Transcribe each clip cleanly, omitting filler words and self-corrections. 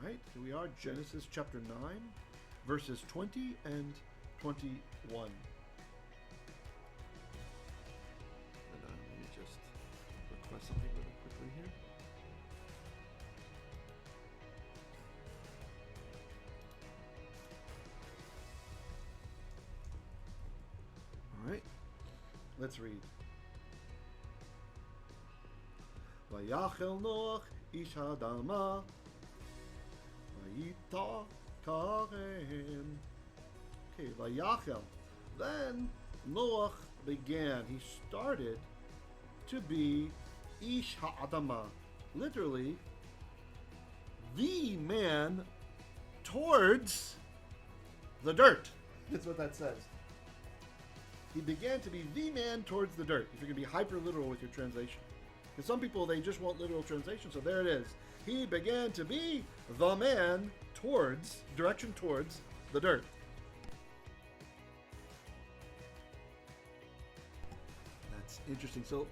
right, here we are, Genesis chapter 9, verses 20 and 21. And let me just request something really quickly here. All right, let's read. ויחל נוח איש האדמה ויתקרם. Okay, ויחל. Then Noach began. He started to be ish ha'adama, literally the man towards the dirt. That's what that says. He began to be the man towards the dirt. If you're going to be hyper literal with your translation. Because some people, they just want literal translation, so there it is. He began to be the man towards, direction towards the dirt. That's interesting. So,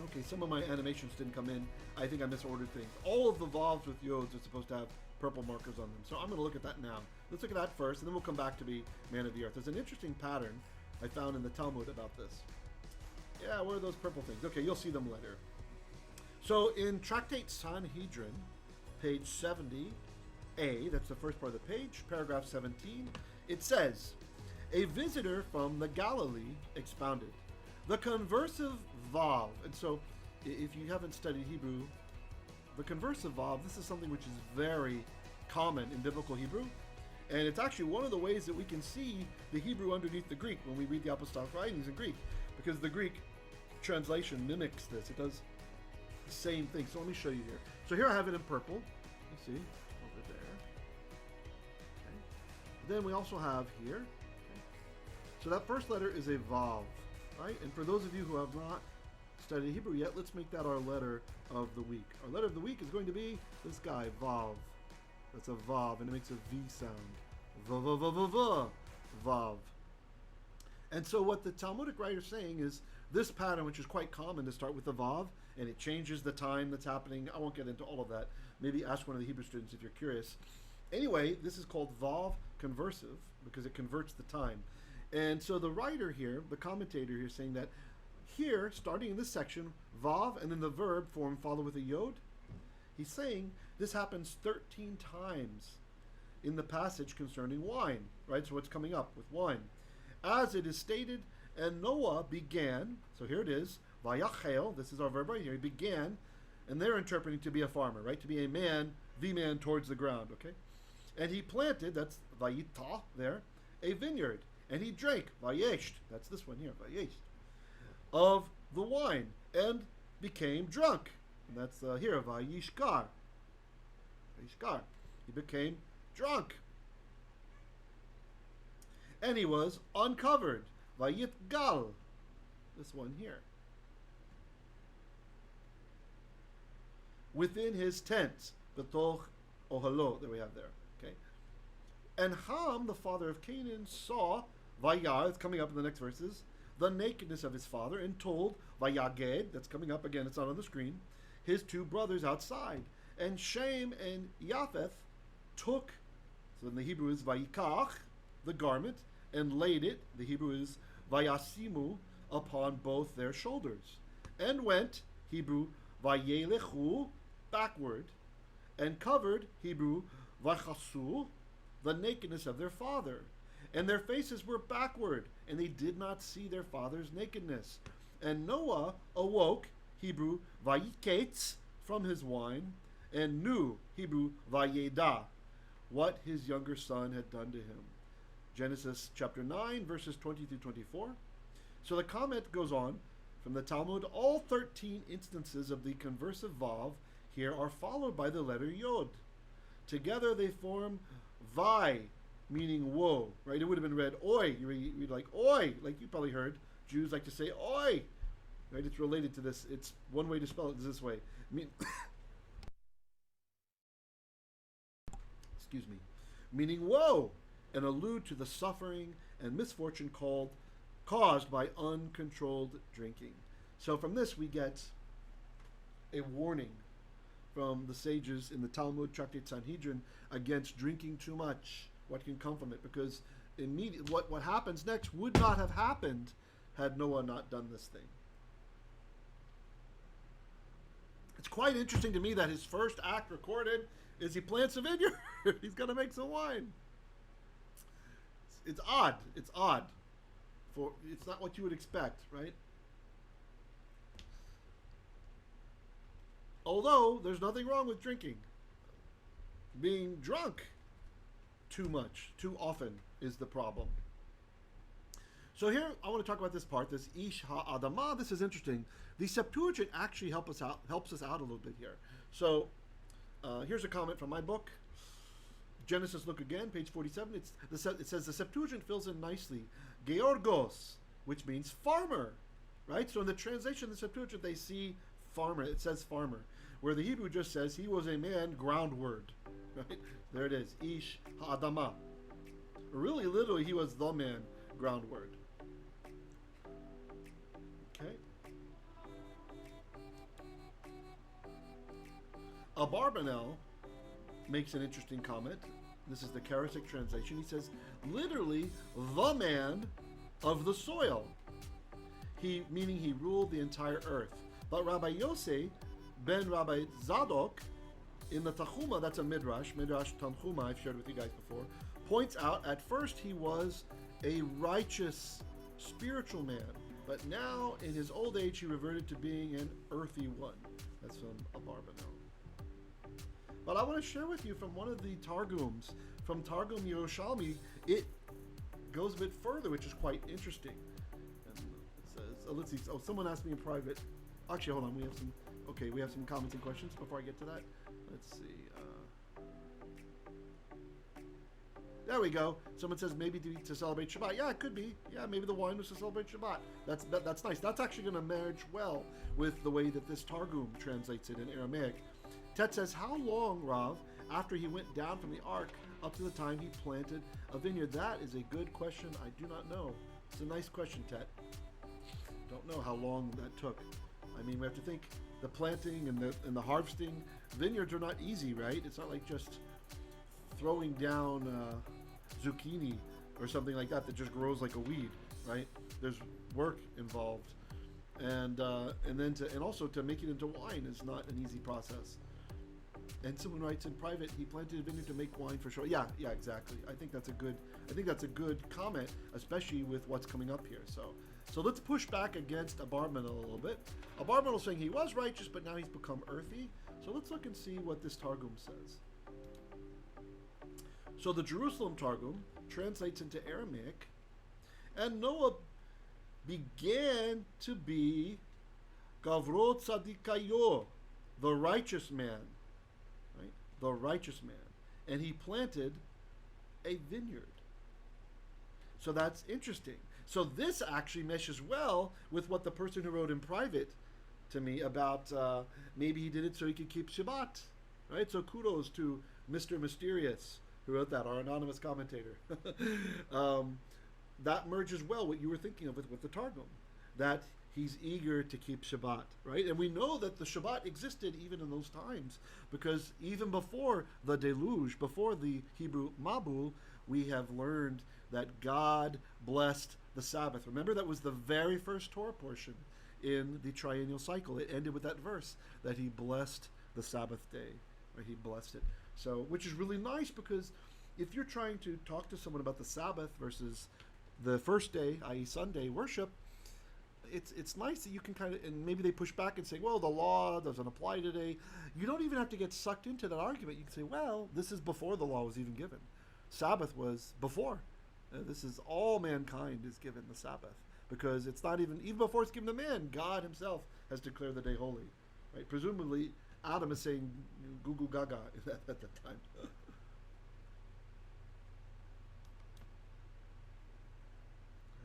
okay, some of my animations didn't come in. I think I misordered things. All of the vowels with yods are supposed to have purple markers on them. So I'm going to look at that now. Let's look at that first, and then we'll come back to be man of the earth. There's an interesting pattern I found in the Talmud about this. Yeah, what are those purple things? Okay, you'll see them later. So in tractate Sanhedrin, page 70a, that's the first part of the page, paragraph 17, it says, a visitor from the Galilee expounded. The conversive vav, and so if you haven't studied Hebrew, the conversive vav, this is something which is very common in biblical Hebrew, and it's actually one of the ways that we can see the Hebrew underneath the Greek when we read the apostolic writings in Greek, because the Greek translation mimics this. It does the same thing. So let me show you here. So here I have it in purple. You see over there. Okay. Then we also have here. Okay. So that first letter is a vav, right? And for those of you who have not studied Hebrew yet, let's make that our letter of the week. Our letter of the week is going to be this guy, vav. That's a vav, and it makes a V sound. Vav. And so what the Talmudic writer is saying is this pattern, which is quite common to start with the vav, and it changes the time that's happening. I won't get into all of that. Maybe ask one of the Hebrew students if you're curious. Anyway, this is called vav conversive because it converts the time. And so the writer here, the commentator here, is saying that here, starting in this section, vav and then the verb form follow with a yod. He's saying this happens 13 times in the passage concerning wine, right? So what's coming up with wine? As it is stated, and Noah began, so here it is, vayaheyl, this is our verb right here, he began, and they're interpreting to be a farmer, right? To be a man, the man towards the ground, okay? And he planted, that's vayitah there, a vineyard, and he drank, vayesht, that's this one here, vayesht, of the wine, and became drunk. And that's here, vayishkar. Vayishkar. He became drunk. And he was uncovered. Vayitgal. This one here. Within his tent. Betoch ohalo. There we have there. Okay. And Cham, the father of Canaan, saw Vayar, it's coming up in the next verses, the nakedness of his father, and told Vayaged, that's coming up again, it's not on the screen, his two brothers outside. And Shem and Japheth took, so in the Hebrew is Vayikach, the garment, and laid it, the Hebrew is Vayasimu, upon both their shoulders. And went, Hebrew, Vayelechu, backward, and covered, Hebrew, Vachasu, the nakedness of their father. And their faces were backward, and they did not see their father's nakedness. And Noah awoke, Hebrew, Vayiketz, from his wine, and knew, Hebrew, Vayeda, what his younger son had done to him. Genesis chapter 9, verses 20 through 24. So the comment goes on from the Talmud. All 13 instances of the conversive vav here are followed by the letter yod. Together they form vai, meaning woe, right? It would have been read oi. You read like oi, like you probably heard. Jews like to say oi, right? It's related to this. It's one way to spell it is this way. Excuse me. Meaning woe, and allude to the suffering and misfortune caused by uncontrolled drinking. So from this we get a warning from the sages in the Talmud, tractate Sanhedrin, against drinking too much. What can come from it? Because what happens next would not have happened had Noah not done this thing. It's quite interesting to me that his first act recorded is he plants a vineyard. He's going to make some wine. It's odd. It's odd. It's not what you would expect, right? Although there's nothing wrong with drinking. Being drunk too much, too often is the problem. So here I want to talk about this part, this ish ha'adama. This is interesting. The Septuagint actually helps us out a little bit here. So here's a comment from my book. Genesis, look again, page 47. It says the Septuagint fills in nicely geōrgos, which means farmer, right? So in the translation of the Septuagint, they see farmer. It says farmer, where the Hebrew just says he was a man, ground word, right? There it is, ish ha'adama. Really, literally, he was the man, ground word. Okay. Abarbanel makes an interesting comment. This is the Charistic translation. He says, literally, the man of the soil. Meaning he ruled the entire earth. But Rabbi Yosei ben Rabbi Zadok, in the tanchumah, that's a midrash tanchumah I've shared with you guys before, points out at first he was a righteous spiritual man, but now in his old age he reverted to being an earthy one. That's from Abarbanel. But I want to share with you from one of the Targums, from Targum Yerushalmi, it goes a bit further, which is quite interesting. And it says, let's see, someone asked me in private. Actually, hold on, we have some comments and questions before I get to that. Let's see. There we go. Someone says maybe to celebrate Shabbat. Yeah, it could be. Yeah, maybe the wine was to celebrate Shabbat. That's nice. That's actually going to marry well with the way that this Targum translates it in Aramaic. Tet says, how long, Rav, after he went down from the ark up to the time he planted a vineyard? That is a good question. I do not know. It's a nice question, Tet. Don't know how long that took. I mean, we have to think the planting and the harvesting. Vineyards are not easy, right? It's not like just throwing down zucchini or something like that just grows like a weed, right? There's work involved, and also to make it into wine is not an easy process. And someone writes in private, he planted a vineyard to make wine for sure. Yeah, exactly. I think that's a good comment, especially with what's coming up here. So let's push back against Abarbanel a little bit. Abarbanel is saying he was righteous, but now he's become earthy. So let's look and see what this Targum says. So the Jerusalem Targum translates into Aramaic, and Noah began to be gavro tsidiqiyo, the righteous man, right? The righteous man. And he planted a vineyard. So that's interesting. So this actually meshes well with what the person who wrote in private to me about maybe he did it so he could keep Shabbat, right? So kudos to Mr. Mysterious who wrote that, our anonymous commentator. That merges well what you were thinking of with the Targum, that he's eager to keep Shabbat, right? And we know that the Shabbat existed even in those times, because even before the deluge, before the Hebrew Mabul, we have learned that God blessed the Sabbath. Remember, that was the very first Torah portion in the triennial cycle. It ended with that verse that he blessed the Sabbath day, right? He blessed it. So, which is really nice, because if you're trying to talk to someone about the Sabbath versus the first day, i.e. Sunday worship, it's nice that you can kind of, and maybe they push back and say, well, the law doesn't apply today. You don't even have to get sucked into that argument. You can say, well, this is before the law was even given. Sabbath was before. This is all mankind is given the Sabbath, because it's not even before it's given to man, God himself has declared the day holy, right? Presumably, Adam is saying goo goo gaga at that time. All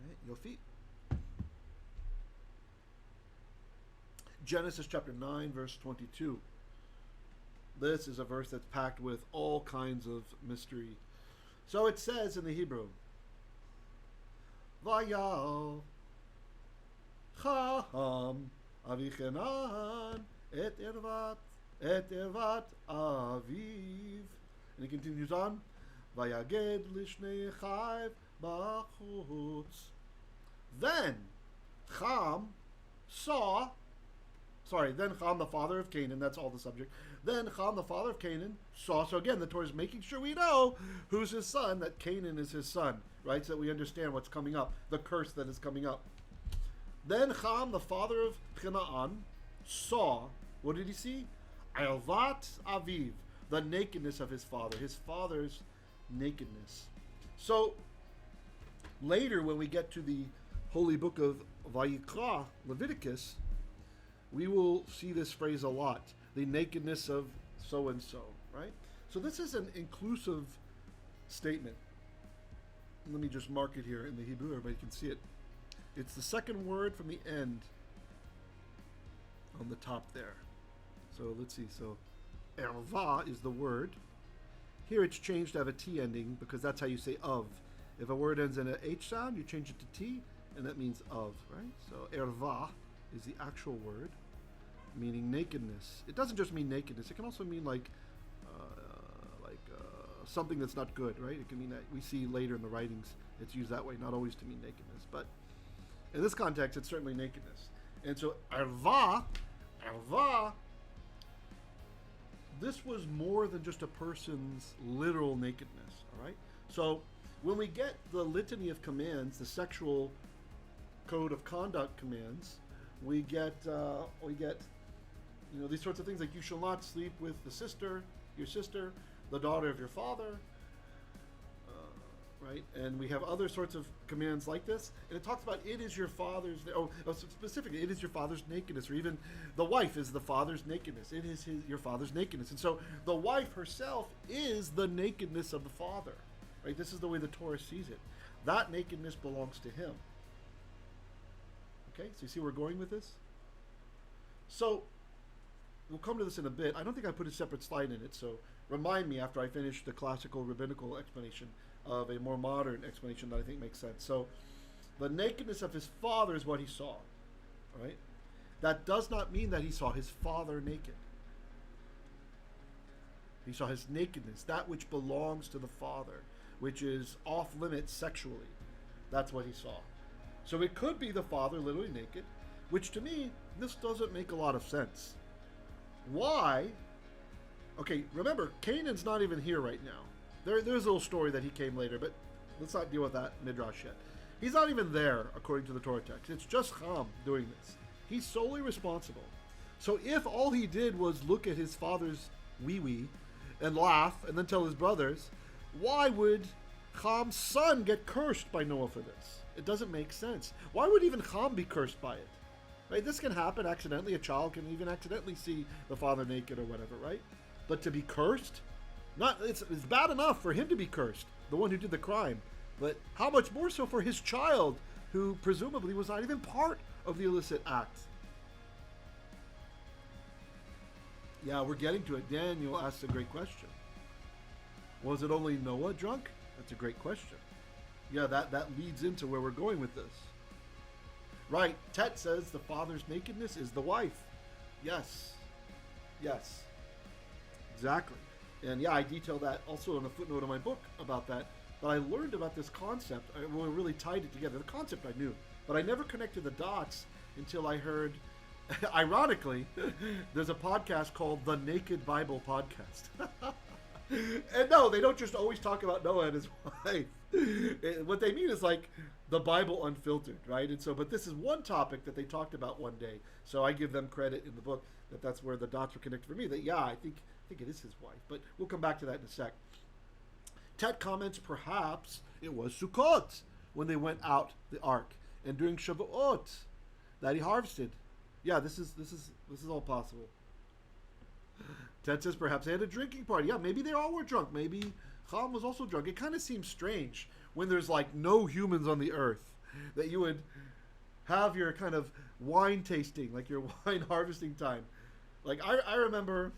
right, Yofi. Genesis chapter 9, verse 22. This is a verse that's packed with all kinds of mystery. So it says in the Hebrew, ויחל Cham avichenan et ervah et ervat aviv. And he continues on, vayaged lishnei chayv bachutz. Then Cham saw, then Cham, the father of Canaan, that's all the subject. Then Cham, the father of Canaan, saw. So again, the Torah is making sure we know who's his son, that Canaan is his son, right? So that we understand what's coming up, the curse that is coming up. Then Cham, the father of Canaan, saw. What did he see? Ervat aviv, the nakedness of his father's nakedness. So later, when we get to the holy book of Vayikra, Leviticus, we will see this phrase a lot, the nakedness of so-and-so, right? So this is an inclusive statement. Let me just mark it here in the Hebrew, everybody can see it. It's the second word from the end on the top there. So let's see, so ervah is the word. Here it's changed to have a T ending because that's how you say of. If a word ends in an H sound, you change it to T, and that means of, right? So ervah is the actual word, meaning nakedness. It doesn't just mean nakedness. It can also mean like something that's not good, right? It can mean that we see later in the writings it's used that way, not always to mean nakedness, but in this context, it's certainly nakedness. And so ervah, this was more than just a person's literal nakedness, all right? So when we get the litany of commands, the sexual code of conduct commands, we get these sorts of things like you shall not sleep with your sister, the daughter of your father, right? And we have other sorts of commands like this, and it talks about it is your father's, specifically it is your father's nakedness, or even the wife is the father's nakedness. It is your father's nakedness, and so the wife herself is the nakedness of the father, right? This is the way the Torah sees it. That nakedness belongs to him. Okay, so you see where we're going with this? So we'll come to this in a bit. I don't think I put a separate slide in it, so remind me after I finish the classical rabbinical explanation of a more modern explanation that I think makes sense. So the nakedness of his father is what he saw, right? That does not mean that he saw his father naked. He saw his nakedness, that which belongs to the father, which is off limits sexually. That's what he saw. So it could be the father literally naked, which to me, this doesn't make a lot of sense. Why? Okay, remember, Canaan's not even here right now. There's a little story that he came later, but let's not deal with that midrash yet. He's not even there, according to the Torah text. It's just Cham doing this. He's solely responsible. So if all he did was look at his father's wee-wee and laugh and then tell his brothers, why would Cham's son get cursed by Noah for this? It doesn't make sense. Why would even Cham be cursed by it? Right? This can happen accidentally. A child can even accidentally see the father naked or whatever, right? But to be cursed? It's bad enough for him to be cursed, the one who did the crime. But how much more so for his child, who presumably was not even part of the illicit act? Yeah, we're getting to it. Daniel asks a great question. Was it only Noah drunk? That's a great question. Yeah, that leads into where we're going with this. Right, Tet says the father's nakedness is the wife. Yes. Exactly. And yeah, I detail that also in a footnote in my book about that. But I learned about this concept. I really tied it together. The concept I knew, but I never connected the dots until I heard, ironically, there's a podcast called The Naked Bible Podcast. And no, they don't just always talk about Noah and his wife. What they mean is like the Bible unfiltered, right? And so, but this is one topic that they talked about one day. So I give them credit in the book that's where the dots were connected for me. That yeah, I think it is his wife, but we'll come back to that in a sec. Tet comments perhaps it was Sukkot when they went out the ark, and during Shavuot that he harvested. Yeah, this is all possible. Tet says perhaps they had a drinking party. Yeah, maybe they all were drunk. Maybe Cham was also drunk. It kind of seems strange when there's like no humans on the earth that you would have your kind of wine tasting, like your wine harvesting time. Like I remember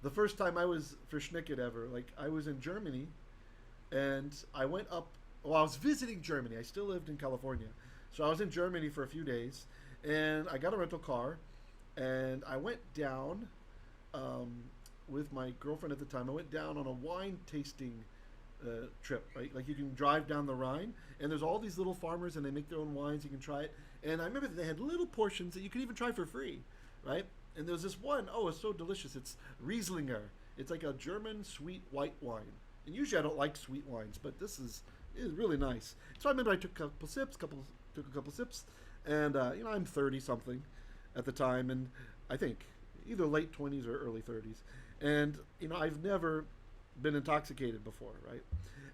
the first time I was for Schnicket ever, like I was in Germany and I went up, I was visiting Germany. I still lived in California. So I was in Germany for a few days and I got a rental car and I went down with my girlfriend at the time. I went down on a wine tasting trip, right? Like you can drive down the Rhine, and there's all these little farmers, and they make their own wines. You can try it, and I remember that they had little portions that you could even try for free, right? And there was this one, oh, it's so delicious. It's Rieslinger. It's like a German sweet white wine. And usually I don't like sweet wines, but this is really nice. So I remember I took a couple sips, and I'm 30 something at the time, and I think either late 20s or early 30s, and I've never been intoxicated before, right?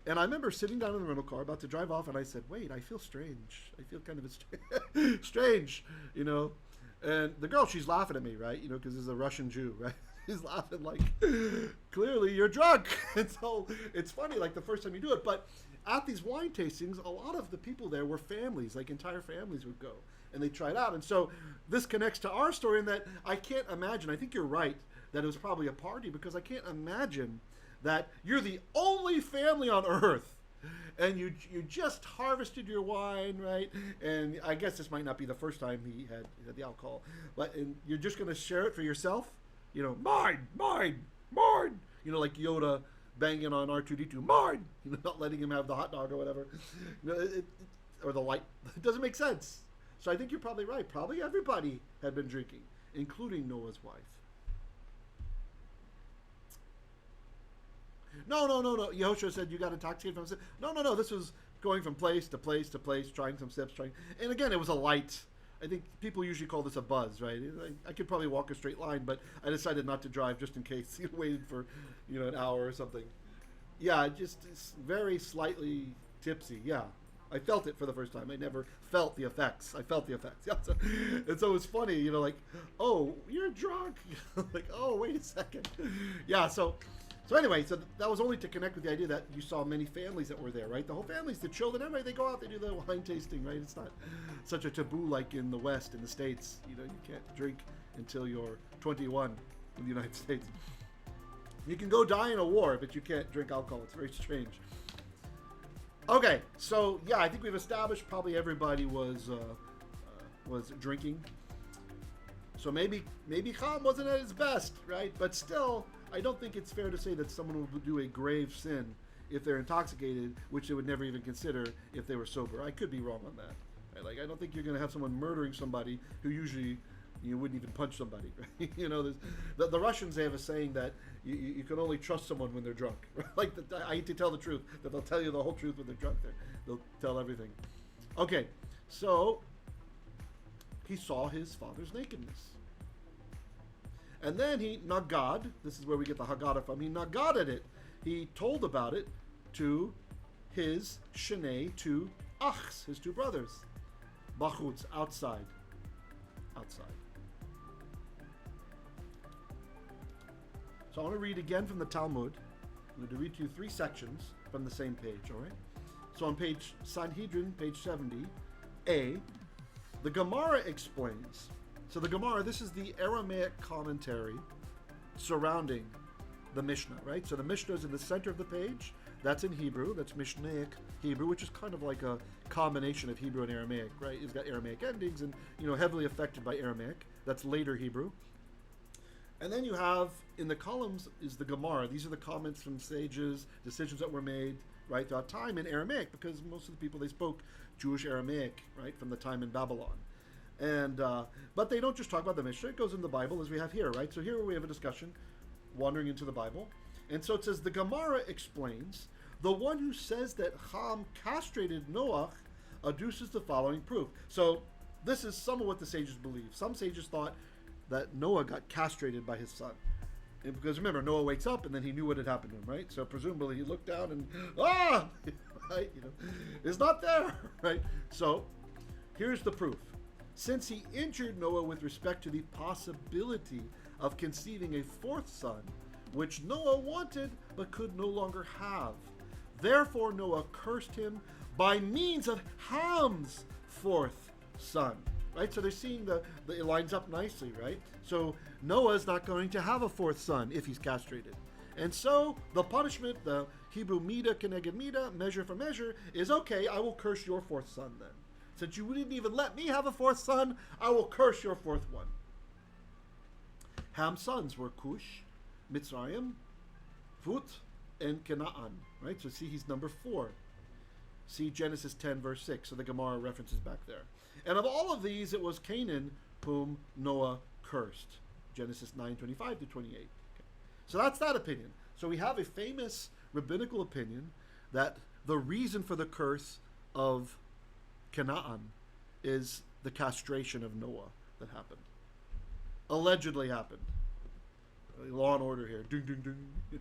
And I remember sitting down in the rental car about to drive off, and I said, wait, I feel strange. I feel kind of strange, And the girl, she's laughing at me, right? Because this is a Russian Jew, right? She's laughing like, clearly you're drunk. And so it's funny, like the first time you do it. But at these wine tastings, a lot of the people there were families, like entire families would go. And they try it out. And so this connects to our story in that I can't imagine, I think you're right, that it was probably a party, because I can't imagine that you're the only family on earth and you just harvested your wine, right? And I guess this might not be the first time he had the alcohol, but you're just going to share it for yourself? Mine, like Yoda banging on R2-D2, mine, not letting him have the hot dog or whatever, or the light. It doesn't make sense. So I think you're probably right. Probably everybody had been drinking, including Noah's wife. No. Yehoshua said you got intoxicated from a sip. No. This was going from place to place to place, trying some sips, and again, it was a light. I think people usually call this a buzz, right? I could probably walk a straight line, but I decided not to drive just in case. Waited for, an hour or something. Yeah, just very slightly tipsy. Yeah, I felt it for the first time. I never felt the effects. I felt the effects. Yeah, and so it's funny, like, oh, you're drunk. Like, oh, wait a second. Yeah, so anyway, so that was only to connect with the idea that you saw many families that were there, right? The whole families, the children, everybody, they go out, they do the wine tasting, right? It's not such a taboo like in the West, in the States. You can't drink until you're 21 in the United States. You can go die in a war, but you can't drink alcohol. It's very strange. Okay, so yeah, I think we've established probably everybody was drinking. So maybe Cham wasn't at his best, right? But still, I don't think it's fair to say that someone would do a grave sin if they're intoxicated, which they would never even consider if they were sober. I could be wrong on that. Right? Like, I don't think you're going to have someone murdering somebody who usually you wouldn't even punch somebody. Right? The Russians, they have a saying that you can only trust someone when they're drunk. Right? Like, I hate to tell the truth, that they'll tell you the whole truth when they're drunk. They'll tell everything. Okay, so he saw his father's nakedness. And then he nagad, this is where we get the Haggadah from, he nagaded it. He told about it to his shenei, two achs, his two brothers. Bachutz, outside. So I want to read again from the Talmud. I'm going to read to you 3 sections from the same page, all right? So on page Sanhedrin, page 70, A, the Gemara explains. So the Gemara, this is the Aramaic commentary surrounding the Mishnah, right? So the Mishnah is in the center of the page. That's in Hebrew. That's Mishnaic Hebrew, which is kind of like a combination of Hebrew and Aramaic, right? It's got Aramaic endings and, heavily affected by Aramaic. That's later Hebrew. And then you have, in the columns, is the Gemara. These are the comments from sages, decisions that were made, right, throughout time in Aramaic, because most of the people, they spoke Jewish Aramaic, right, from the time in Babylon. And but they don't just talk about the Mishnah. It goes in the Bible, as we have here, right? So here we have a discussion, wandering into the Bible. And so it says, the Gemara explains, the one who says that Cham castrated Noach adduces the following proof. So this is some of what the sages believe. Some sages thought that Noah got castrated by his son. And because remember, Noah wakes up and then he knew what had happened to him, right? So presumably he looked down and, right? It's not there, right? So here's the proof. Since he injured Noah with respect to the possibility of conceiving a fourth son, which Noah wanted but could no longer have. Therefore Noah cursed him by means of Ham's fourth son. Right? So they're seeing it lines up nicely, right? So Noah's not going to have a fourth son if he's castrated. And so the punishment, the Hebrew mida keneged mida, measure for measure, is okay, I will curse your fourth son then. Since you didn't even let me have a fourth son, I will curse your fourth one. Ham's sons were Cush, Mitzrayim, Phut, and Canaan, right? So see, he's number 4. See Genesis 10, verse 6. So the Gemara references back there. And of all of these, it was Canaan whom Noah cursed. Genesis 9:25 to 28. Okay. So that's that opinion. So we have a famous rabbinical opinion that the reason for the curse of Canaan is the castration of Noah that happened. Allegedly happened. Law and order here. Ding, ding, ding.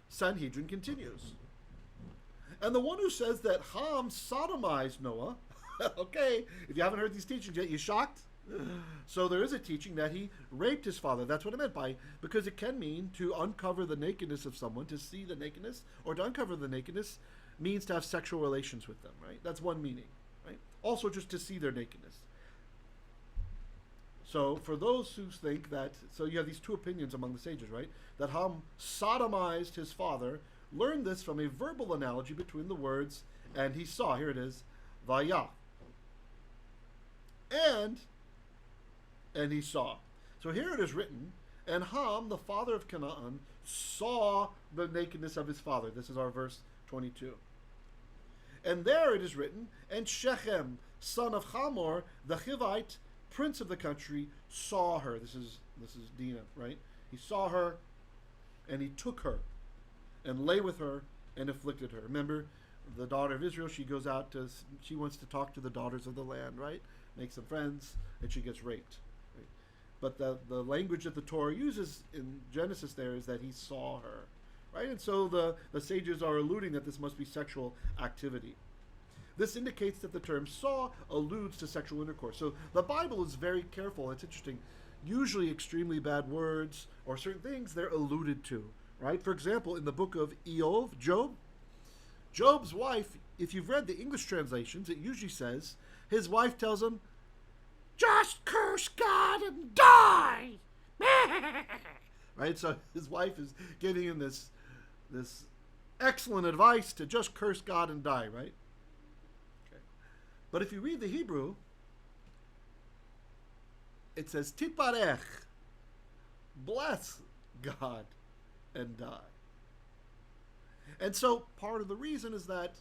Sanhedrin continues. And the one who says that Cham sodomized Noah, okay, if you haven't heard these teachings yet, you shocked? So there is a teaching that he raped his father. That's what it meant by, because it can mean to uncover the nakedness of someone, to see the nakedness, or to uncover the nakedness means to have sexual relations with them, right? That's one meaning, right? Also just to see their nakedness. So for those who think that, so you have these two opinions among the sages, right? That Ham sodomized his father, learn this from a verbal analogy between the words, and he saw, here it is, vayah. And he saw. So here it is written, and Ham, the father of Canaan, saw the nakedness of his father. This is our verse 22. And there it is written, and Shechem, son of Hamor, the Hivite, prince of the country, saw her. This is Dinah, right? He saw her, and he took her, and lay with her, and afflicted her. Remember, the daughter of Israel, she goes out to, she wants to talk to the daughters of the land, right? Make some friends, and she gets raped. Right? But the language that the Torah uses in Genesis there is that he saw her, right? And so the sages are alluding that this must be sexual activity. This indicates that the term saw alludes to sexual intercourse. So the Bible is very careful. It's interesting. Usually extremely bad words or certain things, they're alluded to, right? For example, in the book of Job's wife, if you've read the English translations, it usually says, his wife tells him, just curse God and die! Right? So his wife is giving him this excellent advice to just curse God and die, right? Okay. But if you read the Hebrew, it says, Tiparech, bless God and die. And so part of the reason is that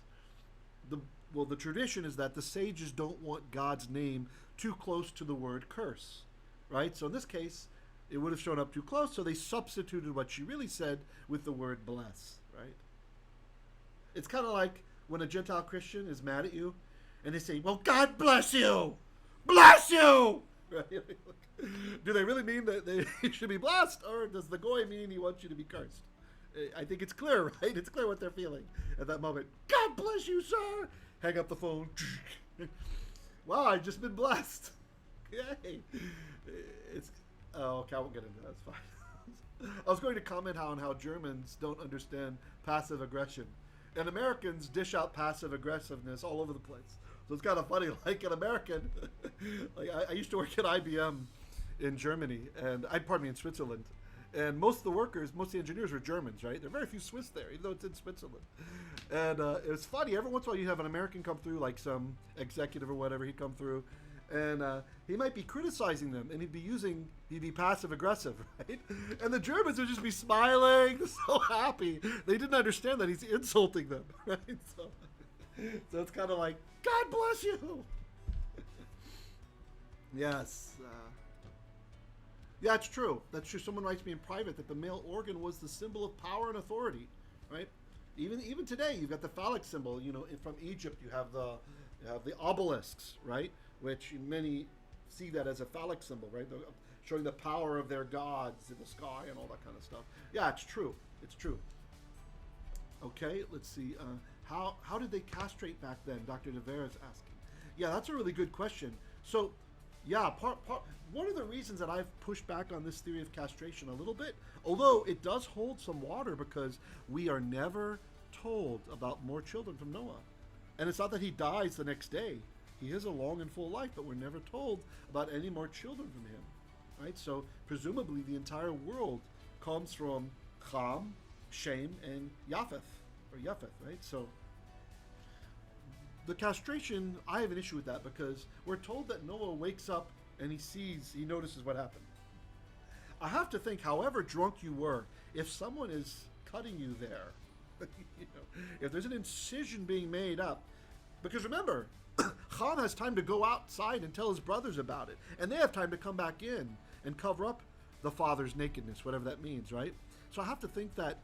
the tradition is that the sages don't want God's name too close to the word curse, right? So in this case, it would have shown up too close, so they substituted what she really said with the word bless, right? It's kind of like when a Gentile Christian is mad at you, and they say, well, God bless you! Bless you! Right? Do they really mean that they should be blessed, or does the goy mean he wants you to be cursed? I think it's clear, right? It's clear what they're feeling at that moment. God bless you, sir! Hang up the phone. Wow, I've just been blessed. Yay. Okay, I won't get into that. It's fine. I was going to comment on how Germans don't understand passive aggression. And Americans dish out passive aggressiveness all over the place. So it's kind of funny, like an American, like I used to work at IBM in Germany, and in Switzerland. And most of the workers, most of the engineers were Germans, right? There are very few Swiss there, even though it's in Switzerland. And it was funny. Every once in a while you have an American come through, like some executive or whatever, he'd come through. And he might be criticizing them, and he'd be passive-aggressive, right? And the Germans would just be smiling, so happy. They didn't understand that he's insulting them, right? So it's kind of like, God bless you! Yes. Yeah, it's true. That's true. Someone writes me in private that the male organ was the symbol of power and authority, right? Even today, you've got the phallic symbol. You know, from Egypt, you have the obelisks, right? Which many see that as a phallic symbol, right? Showing the power of their gods in the sky and all that kind of stuff. Yeah, it's true. It's true. Okay, let's see. How did they castrate back then? Dr. DeVere is asking. Yeah, that's a really good question. So, yeah, one of the reasons that I've pushed back on this theory of castration a little bit, although it does hold some water, because we are never told about more children from Noah. And it's not that he dies the next day. He has a long and full life, but we're never told about any more children from him, right? So presumably the entire world comes from Cham, Shem, and Japheth, right? So the castration, I have an issue with that because we're told that Noah wakes up and he notices what happened. I have to think, however drunk you were, if someone is cutting you there, if there's an incision being made up, because remember, Cham has time to go outside and tell his brothers about it, and they have time to come back in and cover up the father's nakedness, whatever that means, right? So I have to think that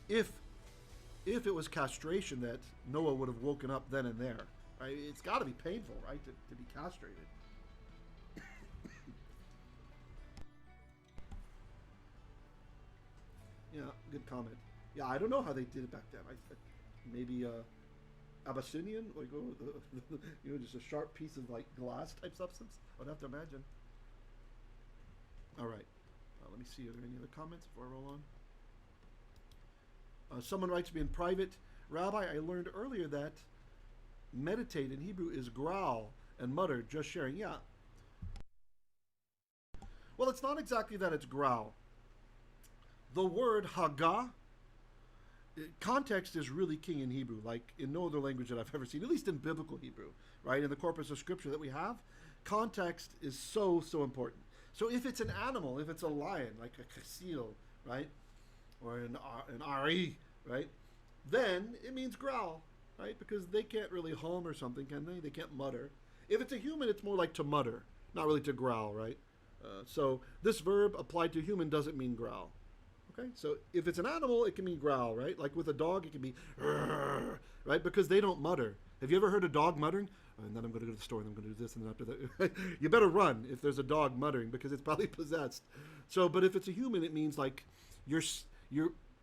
if it was castration, that Noah would have woken up then and there. Right? It's got to be painful, right, to be castrated. Yeah, good comment. Yeah, I don't know how they did it back then. Maybe Abyssinian, like just a sharp piece of like glass type substance. I'd have to imagine. All right, let me see. Are there any other comments before I roll on? Someone writes me in private, Rabbi, I learned earlier that meditate in Hebrew is growl and mutter. Just sharing. Yeah. Well, it's not exactly that it's growl. The word hagah, context is really king in Hebrew, like in no other language that I've ever seen, at least in biblical Hebrew, right? In the corpus of scripture that we have, context is so important. So if it's an animal, if it's a lion, like a kasil, right? Or an ari, right? Then it means growl, right? Because they can't really hum or something, can they? They can't mutter. If it's a human, it's more like to mutter, not really to growl, right? So this verb applied to human doesn't mean growl. Okay, so if it's an animal, it can mean growl, right? Like with a dog, it can be, right? Because they don't mutter. Have you ever heard a dog muttering? Oh, and then I'm going to go to the store, and I'm going to do this, and then after that, you better run if there's a dog muttering because it's probably possessed. So, but if it's a human, it means like you're,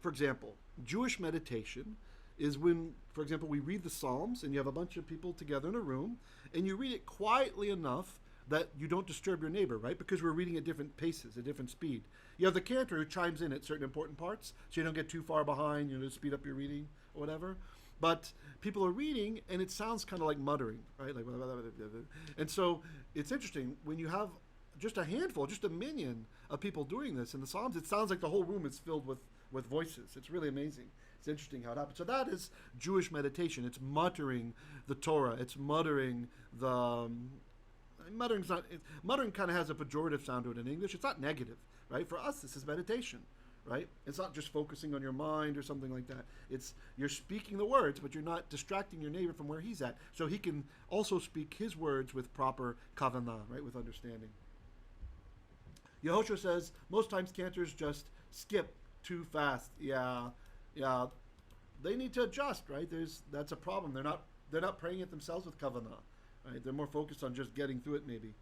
for example, Jewish meditation is when, for example, we read the Psalms, and you have a bunch of people together in a room, and you read it quietly enough that you don't disturb your neighbor, right? Because we're reading at different paces, at different speed. You have the cantor who chimes in at certain important parts, so you don't get too far behind, to speed up your reading or whatever. But people are reading, and it sounds kind of like muttering, right? Like, and so it's interesting when you have just a handful, just a minion of people doing this in the Psalms. It sounds like the whole room is filled with voices. It's really amazing. It's interesting how it happens. So that is Jewish meditation. It's muttering the Torah. It's muttering the muttering kind of has a pejorative sound to it in English. It's not negative, right? For us, this is meditation, right? It's not just focusing on your mind or something like that. It's you're speaking the words, but you're not distracting your neighbor from where he's at, so he can also speak his words with proper kavanah, right? With understanding. Yehoshua says most times cantors just skip too fast. Yeah. They need to adjust, right? That's a problem. They're not praying it themselves with kavanah. Right? They're more focused on just getting through it, maybe.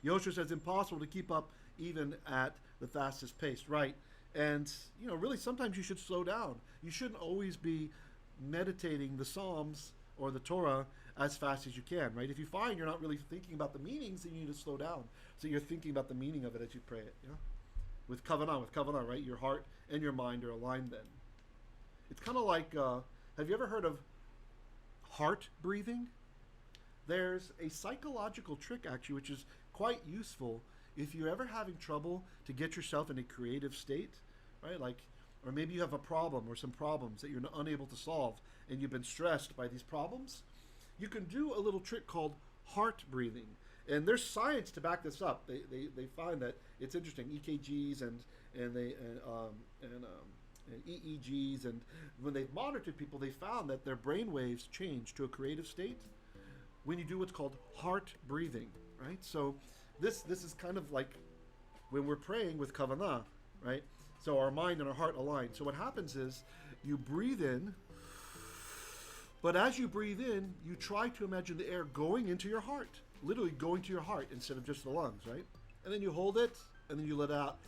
Yoshua says impossible to keep up even at the fastest pace, right? And, really sometimes you should slow down. You shouldn't always be meditating the Psalms or the Torah as fast as you can, right? If you find you're not really thinking about the meanings, then you need to slow down. So you're thinking about the meaning of it as you pray it, yeah? With kavanah, right? Your heart and your mind are aligned then. It's kind of like, have you ever heard of heart breathing? There's a psychological trick, actually, which is quite useful if you're ever having trouble to get yourself in a creative state, right? Or maybe you have a problem or some problems that you're unable to solve and you've been stressed by these problems. You can do a little trick called heart breathing. And there's science to back this up. They find that it's interesting. EKGs and EEGs, and when they've monitored people, they found that their brain waves change to a creative state when you do what's called heart breathing, right? So this is kind of like when we're praying with kavanah, right? So our mind and our heart align. So what happens is you breathe in, but as you breathe in, you try to imagine the air going into your heart, literally going to your heart instead of just the lungs, right? And then you hold it, and then you let out,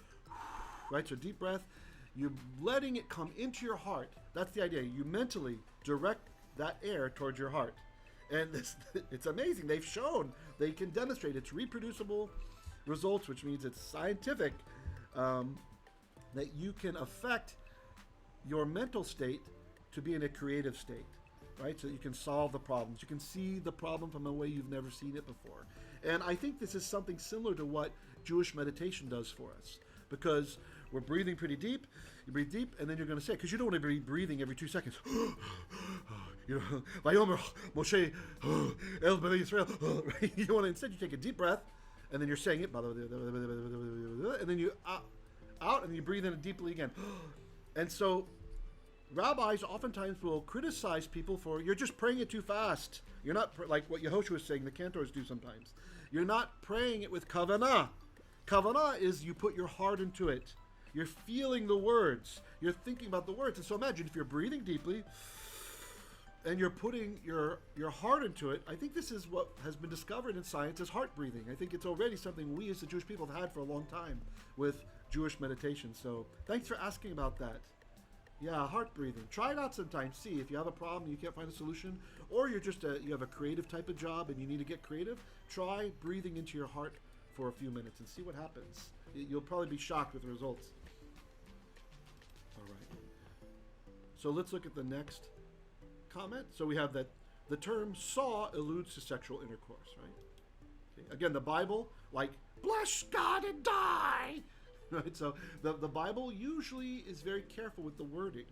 right? So deep breath, you're letting it come into your heart. That's the idea. You mentally direct that air towards your heart. And it's amazing. They've shown, they can demonstrate it's reproducible results, which means it's scientific, that you can affect your mental state to be in a creative state, right? So that you can solve the problems. You can see the problem from a way you've never seen it before. And I think this is something similar to what Jewish meditation does for us, because we're breathing pretty deep. You breathe deep, and then you're going to say, because you don't want to be breathing every 2 seconds. you know, Vayomer Moshe El Bnei Yisrael, right? You want to, instead you take a deep breath, and then you're saying it, and then you out, and you breathe in it deeply again. And so rabbis oftentimes will criticize people for, you're just praying it too fast. You're not, like what Yehoshua was saying, the cantors do sometimes. You're not praying it with kavanah. Kavanah is you put your heart into it. You're feeling the words. You're thinking about the words. And so imagine if you're breathing deeply and you're putting your heart into it. I think this is what has been discovered in science as heart breathing. I think it's already something we as the Jewish people have had for a long time with Jewish meditation. So thanks for asking about that. Yeah, heart breathing. Try it out sometime. See if you have a problem, you can't find a solution, or you're just you have a creative type of job and you need to get creative. Try breathing into your heart for a few minutes and see what happens. You'll probably be shocked with the results. All right. So let's look at the next comment. So we have that the term saw alludes to sexual intercourse, right? Okay. Again, the Bible, like, bless God and die. Right? So the Bible usually is very careful with the wording,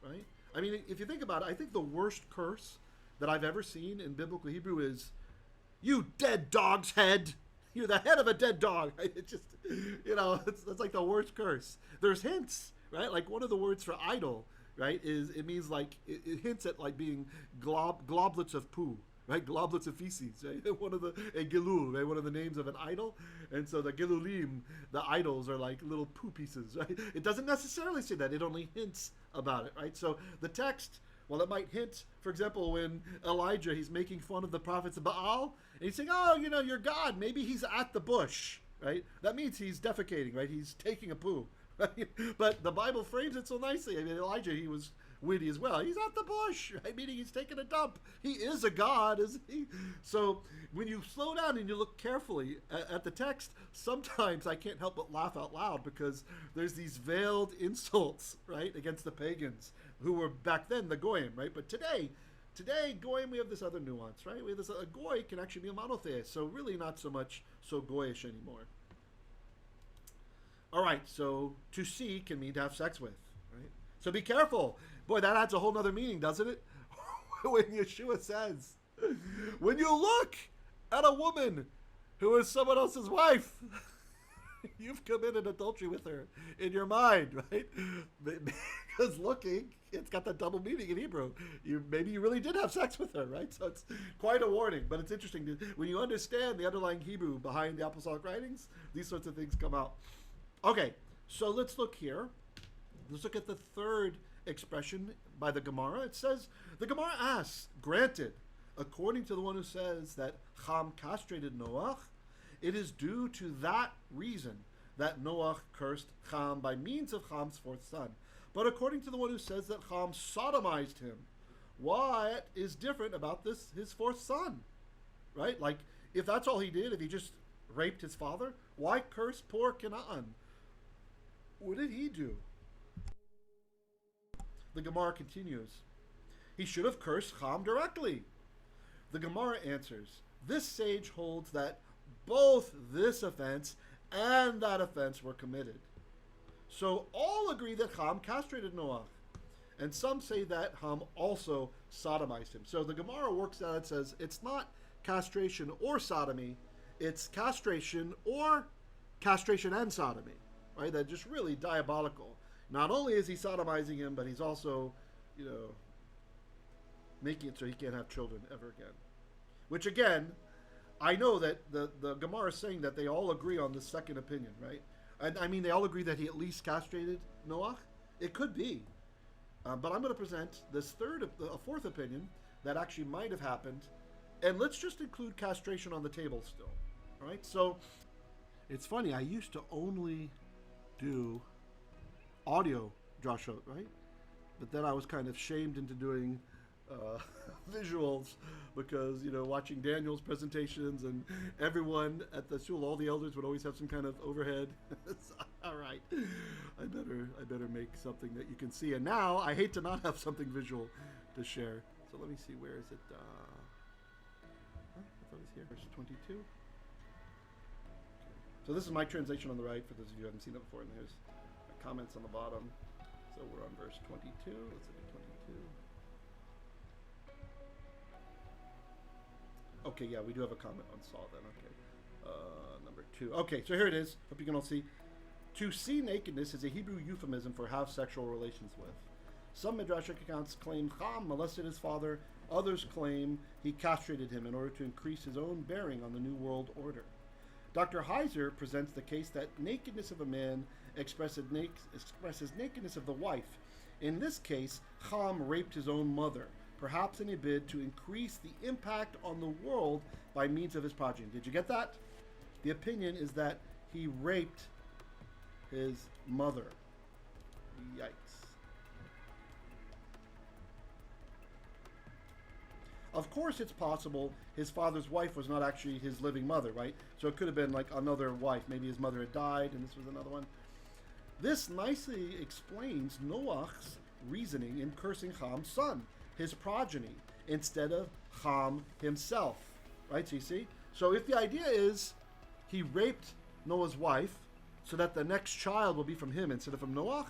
right? I mean, if you think about it, I think the worst curse that I've ever seen in biblical Hebrew is, you dead dog's head. You're the head of a dead dog. Right? It just, you know, that's like the worst curse. There's hints, right? Like one of the words for idol, right, is it means like, it hints at like being globlets of poo. Right, globlets of feces, right? One of the gilul, right? One of the names of an idol, and so the gilulim, the idols, are like little poo pieces, right? It doesn't necessarily say that; it only hints about it, right? So the text, well, it might hint, for example, when Elijah he's making fun of the prophets of Baal, and he's saying, "Oh, you know, your God, maybe he's at the bush," right? That means he's defecating, right? He's taking a poo, right? But the Bible frames it so nicely. I mean, Elijah, he was witty as well. He's at the bush, right? Meaning he's taking a dump. He is a god, isn't he? So when you slow down and you look carefully at the text, sometimes I can't help but laugh out loud because there's these veiled insults, right, against the pagans who were back then the goyim, right? But today goyim, we have this other nuance, right? We have this, a goy can actually be a monotheist, so really not so much so goyish anymore. All right, so to see can mean to have sex with, right? So be careful. Boy, that adds a whole nother meaning, doesn't it? When Yeshua says, when you look at a woman who is someone else's wife, you've committed adultery with her in your mind, right? Because looking, it's got that double meaning in Hebrew. Maybe you really did have sex with her, right? So it's quite a warning. But it's interesting. When you understand the underlying Hebrew behind the apostolic writings, these sorts of things come out. Okay, so let's look here. Let's look at the third expression by the Gemara. It says, the Gemara asks, granted, according to the one who says that Cham castrated Noach, it is due to that reason that Noach cursed Cham by means of Cham's fourth son. But according to the one who says that Cham sodomized him, what is different about this, his fourth son? Right? Like, if that's all he did, if he just raped his father, why curse poor Canaan? What did he do? The Gemara continues, he should have cursed Cham directly. The Gemara answers, this sage holds that both this offense and that offense were committed. So all agree that Cham castrated Noach. And some say that Cham also sodomized him. So the Gemara works out, it says, it's not castration or sodomy, it's castration or castration and sodomy. Right? That's just really diabolical. Not only is he sodomizing him, but he's also, you know, making it so he can't have children ever again. Which again, I know that the Gemara is saying that they all agree on this second opinion, right? And I mean, they all agree that he at least castrated Noach. It could be. But I'm going to present this a fourth opinion that actually might have happened. And let's just include castration on the table still. All right? So it's funny, I used to only do audio drashot, right? But then I was kind of shamed into doing visuals because, you know, watching Daniel's presentations and everyone at the shul, all the elders would always have some kind of overhead. All right, I better make something that you can see. And now I hate to not have something visual to share. So let me see, where is it? I thought it was here, verse 22. Okay. So this is my translation on the right, for those of you who haven't seen it before, and there's comments on the bottom. So we're on verse 22. Let's look at 22. Okay, yeah, we do have a comment on Saul then. Okay, number 2. Okay, so here it is. Hope you can all see. To see nakedness is a Hebrew euphemism for have sexual relations with. Some midrashic accounts claim Cham molested his father. Others claim he castrated him in order to increase his own bearing on the New World Order. Dr. Heiser presents the case that nakedness of a man expresses nakedness of the wife. In this case, Cham raped his own mother, perhaps in a bid to increase the impact on the world by means of his progeny. Did you get that? The opinion is that he raped his mother. Yikes. Of course, it's possible his father's wife was not actually his living mother, right? So it could have been like another wife. Maybe his mother had died and this was another one. This nicely explains Noach's reasoning in cursing Cham's son, his progeny, instead of Cham himself, right? So you see? So if the idea is he raped Noah's wife so that the next child will be from him instead of from Noach,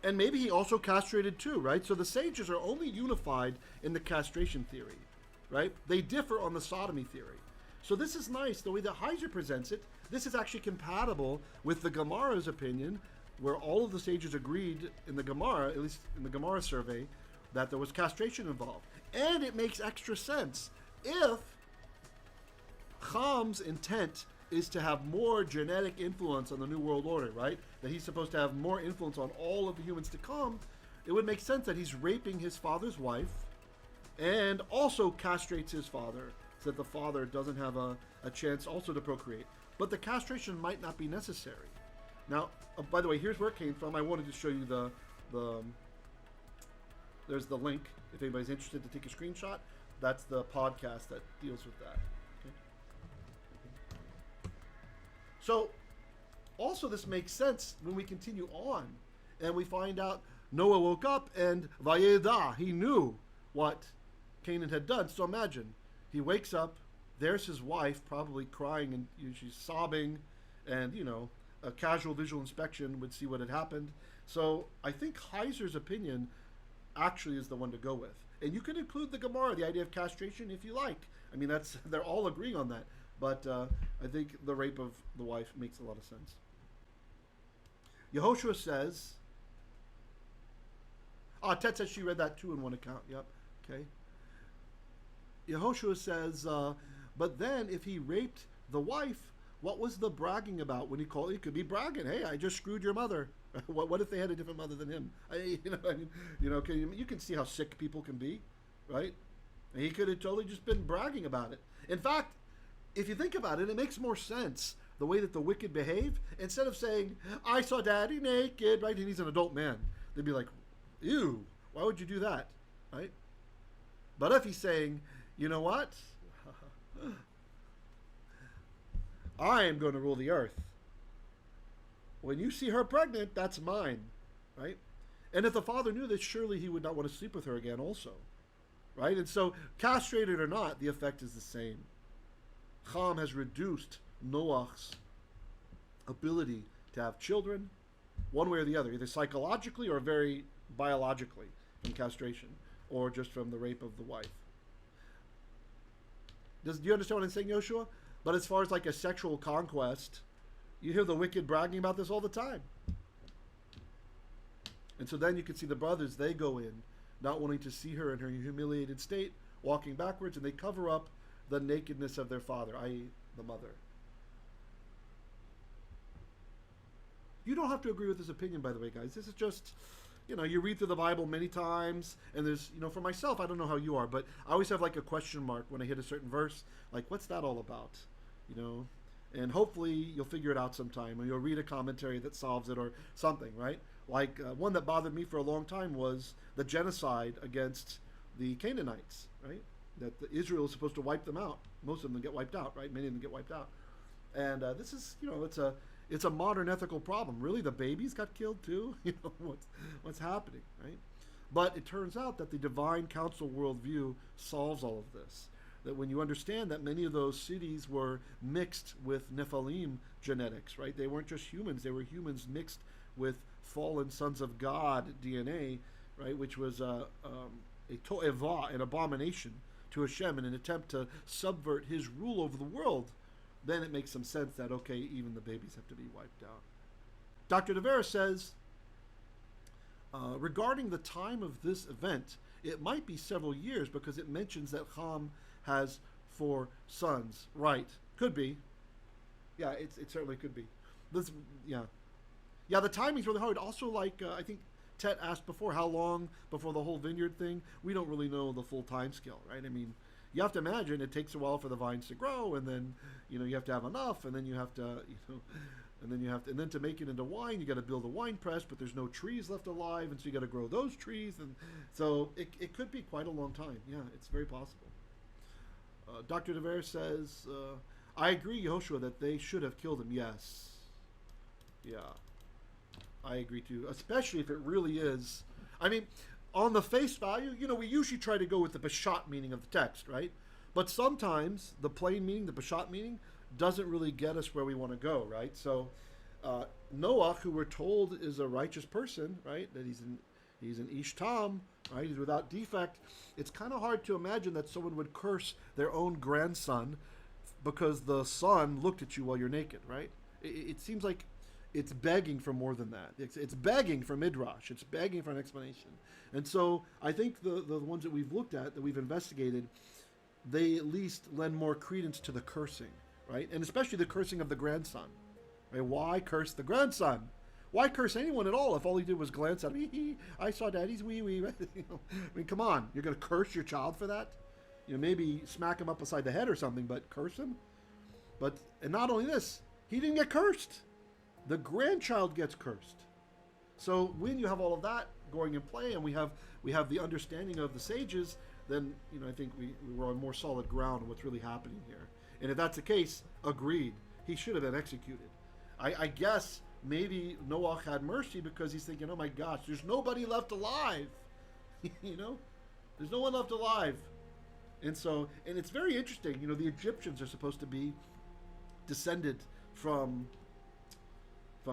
and maybe he also castrated too, right? So the sages are only unified in the castration theory, right? They differ on the sodomy theory. So this is nice, the way that Heiser presents it. This is actually compatible with the Gemara's opinion, where all of the sages agreed in the Gemara, at least in the Gemara survey, that there was castration involved. And it makes extra sense if Cham's intent is to have more genetic influence on the New World Order, right? That he's supposed to have more influence on all of the humans to come. It would make sense that he's raping his father's wife and also castrates his father so that the father doesn't have a chance also to procreate. But the castration might not be necessary. Now, by the way, here's where it came from. I wanted to show you there's the link if anybody's interested to take a screenshot. That's the podcast that deals with that. So, also this makes sense when we continue on and we find out Noah woke up and vayaheyl, he knew what Canaan had done. So imagine, he wakes up, there's his wife probably crying and she's sobbing, and a casual visual inspection would see what had happened. So I think Heiser's opinion actually is the one to go with. And you can include the Gemara, the idea of castration, if you like. I mean, they're all agreeing on that. But I think the rape of the wife makes a lot of sense. Yehoshua says, Ted says she read that too in one account. Yep, okay. Yehoshua says, but then if he raped the wife, what was the bragging about when he called? He could be bragging. Hey, I just screwed your mother. What if they had a different mother than him? You can see how sick people can be, right? And he could have totally just been bragging about it. In fact, if you think about it, it makes more sense the way that the wicked behave. Instead of saying, I saw daddy naked, right? And he's an adult man. They'd be like, ew, why would you do that, right? But if he's saying, you know what? I am going to rule the earth. When you see her pregnant, that's mine, right? And if the father knew this, surely he would not want to sleep with her again also, right? And so, castrated or not, the effect is the same. Cham has reduced Noach's ability to have children, one way or the other, either psychologically or very biologically from castration, or just from the rape of the wife. Do you understand what I'm saying, Yoshua? But as far as like a sexual conquest, you hear the wicked bragging about this all the time. And so then you can see the brothers, they go in, not wanting to see her in her humiliated state, walking backwards, and they cover up the nakedness of their father, i.e. the mother. You don't have to agree with this opinion, by the way, guys. This is just, you read through the Bible many times, and there's, for myself, I don't know how you are, but I always have like a question mark when I hit a certain verse, like, what's that all about? And hopefully you'll figure it out sometime, or you'll read a commentary that solves it or something, right? Like one that bothered me for a long time was the genocide against the Canaanites, right? That Israel is supposed to wipe them out. Most of them get wiped out, right? Many of them get wiped out. And this is, it's a modern ethical problem. Really, the babies got killed too? What's happening, right? But it turns out that the divine council worldview solves all of this. That when you understand that many of those cities were mixed with Nephalim genetics, right? They weren't just humans, they were humans mixed with fallen sons of God DNA, right? Which was a to'evah, an abomination to Hashem in an attempt to subvert his rule over the world, then it makes some sense that, okay, even the babies have to be wiped out. Dr. Devera says, regarding the time of this event, it might be several years because it mentions that Cham has 4 sons. Right. Could be. Yeah, it certainly could be. Yeah, the timing's really hard. Also, like, I think Tet asked before, how long before the whole vineyard thing? We don't really know the full time scale, right? I mean, you have to imagine it takes a while for the vines to grow, and then, you have to have enough, and then you have to, and then to make it into wine, you got to build a wine press, but there's no trees left alive, and so you got to grow those trees, and so it could be quite a long time. Yeah, it's very possible. Dr. Devere says, I agree, Yehoshua, that they should have killed him. Yes. Yeah. I agree too, especially if it really is. I mean, on the face value, we usually try to go with the Peshat meaning of the text, right? But sometimes the plain meaning, the Peshat meaning, doesn't really get us where we want to go, right? So Noach, who we're told is a righteous person, right? That he's an Ish Tam, right? He's without defect. It's kind of hard to imagine that someone would curse their own grandson because the son looked at you while you're naked, right? It seems like it's begging for more than that. It's begging for midrash. It's begging for an explanation. And so I think the ones that we've looked at, that we've investigated, they at least lend more credence to the cursing, right? And especially the cursing of the grandson. Right? Why curse the grandson? Why curse anyone at all if all he did was glance at him? I saw daddy's wee wee. I mean, come on. You're going to curse your child for that? Maybe smack him up beside the head or something, but curse him? And not only this, he didn't get cursed. The grandchild gets cursed. So when you have all of that going in play, and we have the understanding of the sages, then I think we're on more solid ground on what's really happening here. And if that's the case, agreed, he should have been executed. I guess maybe Noach had mercy because he's thinking, oh my gosh, there's nobody left alive. There's no one left alive. And it's very interesting. The Egyptians are supposed to be descended from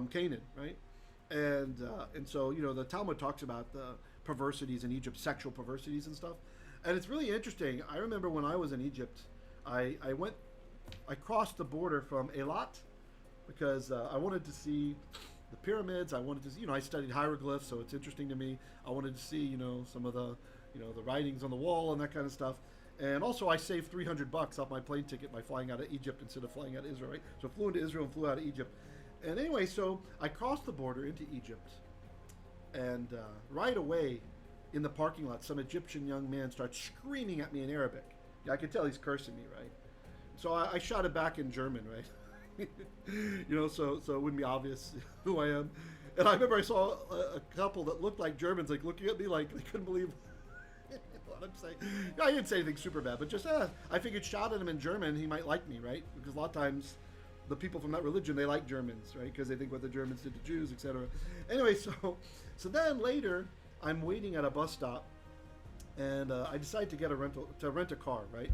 Canaan, right? And so the Talmud talks about the perversities in Egypt, sexual perversities and stuff. And it's really interesting. I remember when I was in Egypt, I crossed the border from Eilat because I wanted to see the pyramids. I wanted to see, I studied hieroglyphs, so it's interesting to me. I wanted to see, some of the, the writings on the wall and that kind of stuff. And also I saved $300 off my plane ticket by flying out of Egypt instead of flying out of Israel, right? So I flew into Israel and flew out of Egypt. And anyway, so I crossed the border into Egypt, and right away in the parking lot, some Egyptian young man starts screaming at me in Arabic. Yeah, I could tell he's cursing me, right? So I shouted back in German, right? So it wouldn't be obvious who I am. And I remember I saw a couple that looked like Germans, like looking at me like they couldn't believe what I'm saying. I didn't say anything super bad, but just I figured shout at him in German, he might like me, right? Because a lot of times the people from that religion, they like Germans, right? Because they think what the Germans did to Jews, etc. Anyway, so then later, I'm waiting at a bus stop, and I decided to rent a car, right?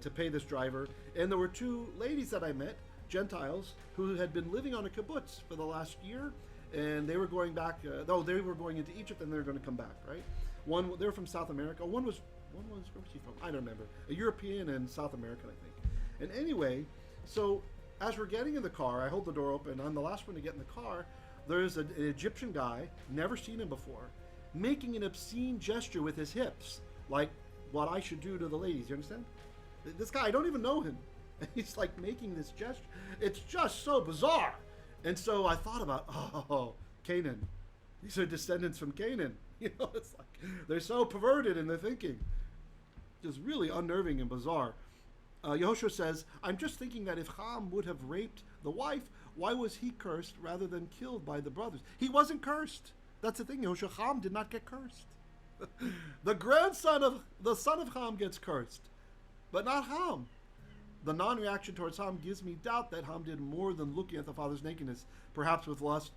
To pay this driver. And there were 2 ladies that I met, Gentiles, who had been living on a kibbutz for the last year, and they were going back. They were going into Egypt, and they were going to come back, right? They were from South America. One was where was she from? I don't remember. A European and South American, I think. And anyway, so as we're getting in the car, I hold the door open. I'm the last one to get in the car. There's an Egyptian guy, never seen him before, making an obscene gesture with his hips, like what I should do to the ladies. You understand? This guy, I don't even know him. And he's like making this gesture. It's just so bizarre. And so I thought about, Canaan. These are descendants from Canaan. It's like they're so perverted in their thinking. Just really unnerving and bizarre. Yehoshua says, I'm just thinking that if Cham would have raped the wife, why was he cursed rather than killed by the brothers? He wasn't cursed. That's the thing, Yehoshua. Cham did not get cursed. The grandson of the son of Cham gets cursed, but not Ham. The non-reaction towards Ham gives me doubt that Ham did more than looking at the father's nakedness, perhaps with lust.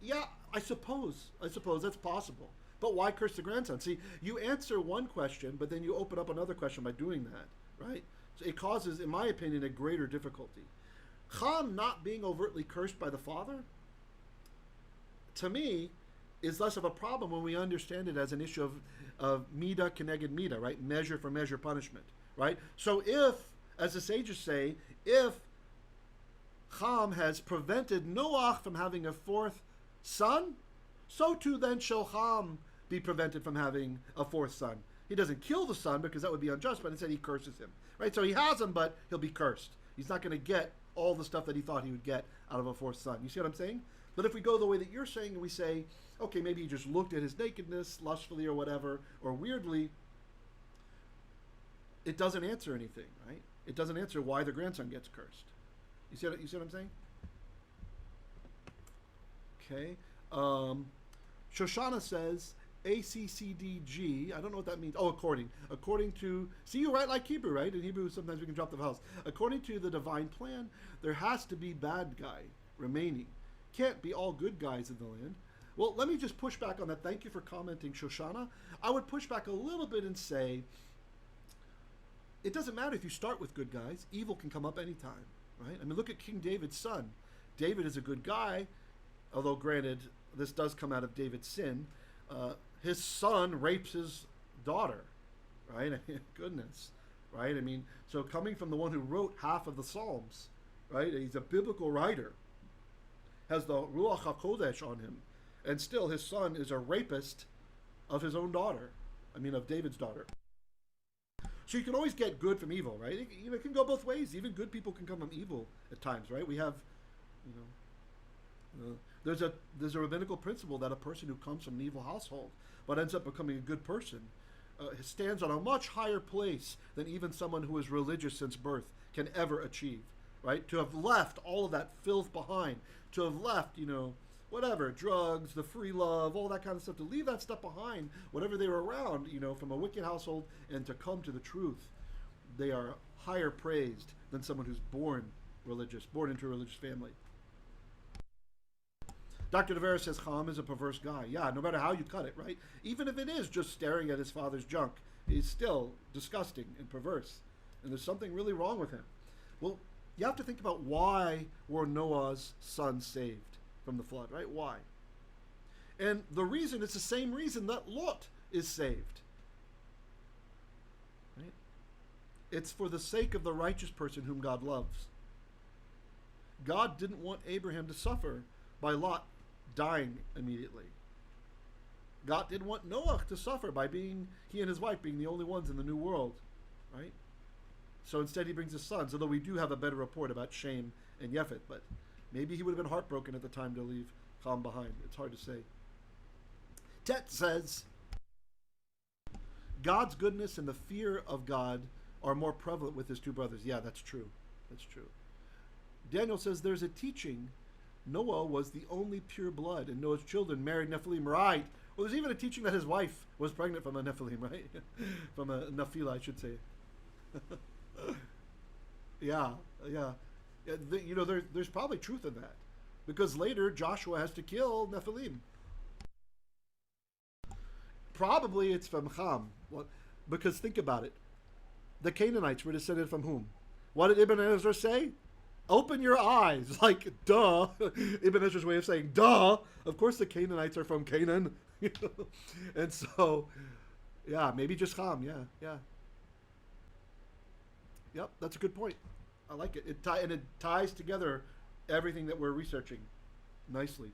Yeah, I suppose that's possible. But why curse the grandson? See, you answer one question, but then you open up another question by doing that, right? So it causes, in my opinion, a greater difficulty. Cham not being overtly cursed by the father, to me, is less of a problem when we understand it as an issue of mida keneged mida, right? Measure for measure punishment, right? So if, as the sages say, if Cham has prevented Noach from having a fourth son, so too then shall Cham be prevented from having a fourth son. He doesn't kill the son because that would be unjust, but instead he curses him, right? So he has him, but he'll be cursed. He's not going to get all the stuff that he thought he would get out of a fourth son. You see what I'm saying? But if we go the way that you're saying, and we say, okay, maybe he just looked at his nakedness lustfully or whatever, or weirdly, it doesn't answer anything, right? It doesn't answer why the grandson gets cursed. You see what I'm saying? Okay. Shoshana says, ACCDG, I don't know what that means. Oh, according to, see, you write like Hebrew, right? In Hebrew, sometimes we can drop the vowels. According to the divine plan, there has to be bad guy remaining. Can't be all good guys in the land. Well, let me just push back on that. Thank you for commenting, Shoshana. I would push back a little bit and say, it doesn't matter if you start with good guys. Evil can come up anytime, right? I mean, look at King David's son. David is a good guy, although granted, this does come out of David's sin. His son rapes his daughter, right? Goodness, right? I mean, so coming from the one who wrote half of the Psalms, right? He's a biblical writer, has the Ruach HaKodesh on him, and still his son is a rapist of his own daughter. I mean, of David's daughter. So you can always get good from evil, right? It can go both ways. Even good people can come from evil at times, right? We have, there's a rabbinical principle that a person who comes from an evil household but ends up becoming a good person stands on a much higher place than even someone who is religious since birth can ever achieve, right? To have left all of that filth behind, to have left, whatever, drugs, the free love, all that kind of stuff, to leave that stuff behind, whatever they were around, from a wicked household, and to come to the truth, they are higher praised than someone who's born religious, born into a religious family. Dr. Devera says Cham is a perverse guy. Yeah, no matter how you cut it, right? Even if it is just staring at his father's junk, he's still disgusting and perverse. And there's something really wrong with him. Well, you have to think about why were Noah's sons saved from the flood, right? Why? And the reason, it's the same reason that Lot is saved. Right? It's for the sake of the righteous person whom God loves. God didn't want Abraham to suffer by Lot dying immediately. God didn't want Noach to suffer by he and his wife being the only ones in the new world, right? So instead he brings his sons, although we do have a better report about Shem and Yefet, but maybe he would have been heartbroken at the time to leave Cham behind. It's hard to say. Tet says, God's goodness and the fear of God are more prevalent with his two brothers. Yeah, that's true. That's true. Daniel says there's a teaching Noah was the only pure blood, and Noah's children married Nephilim, right? Well, there's even a teaching that his wife was pregnant from a Nephilim, right? From a Nephila, I should say. Yeah. There's probably truth in that, because later Joshua has to kill Nephilim. Probably it's from Cham, because think about it. The Canaanites were descended from whom? What did Ibn Ezra say? Open your eyes, like, duh. Ibn Ezra's way of saying, duh. Of course the Canaanites are from Canaan. And so, yeah, maybe just Cham, yeah. Yep, that's a good point. I like it. It ties together everything that we're researching nicely.